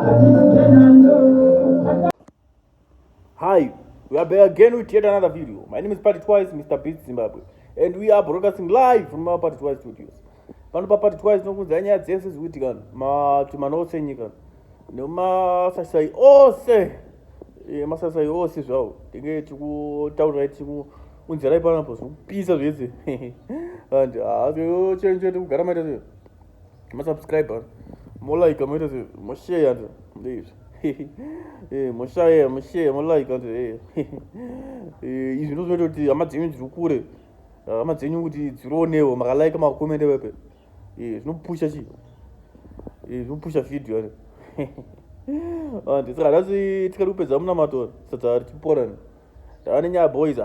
Hi, we are back again with yet another video. My name is Party Twice, Mr. Beast Zimbabwe, and we are broadcasting live from our Party Twice studios. Pano pa Party Twice nokuudza nyaya dzese zikuitika matumano ose enyika nemasasai ose masasai ose zvawo tinge tikutaurirai tikuunzirai panapo zvikupisa zvese and chenjete kugara maita se masubscriber molike maita se moshare and ndizvo moshare molike and izvi ndozvinoita kuti hama dzenyu dziri kure hama dzenyu kuti dzirionewo makalike makakomende pepe zvinopusha chii zvinopusha video and saka nhasi tikati kupedza munamato sadza richipora ndava nenyaya boys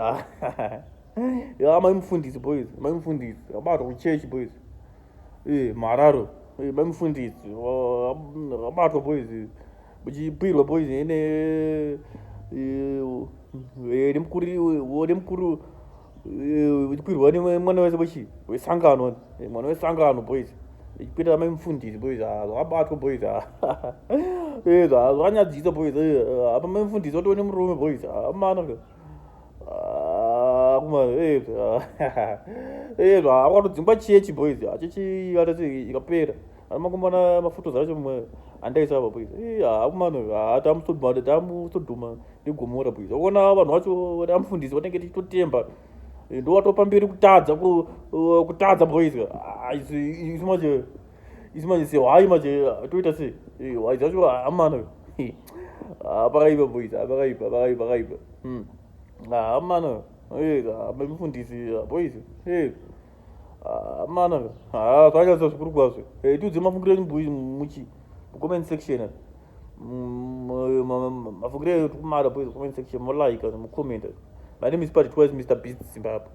maimufundisi boys maimufundisi abatwa kuchechi boys mararo maimufundisi abatwa boys muchipirwa boys nemukuru uchipirwa nemwana wese wechi wesangano mwana wesangano boys ichipita maimufundisi boys zvabatwa boys zvanyadzisa boys apa maimufundisi watone murume boys amana akatodzingwa chechi boys chechi ikapera anamakombana mafoto zacho mwe andaisava boys akumano tamusodhuma negomora boys akuona vanhu vacho amufundisi vanenge tichitotemba ndo watopamberi kutadza boys isi manje sehwai manje toita sei hwai dzacho amana pakaipa boys pakaipa amana mufundisi boys amana zvanyatsa zvikuru kwazvo tiudze mafungiro enyu muchi mucomment section mafungiro edu kumada boys comment section molike mucomment. My name is Party Twice, Mr. Beast Zimbabwe.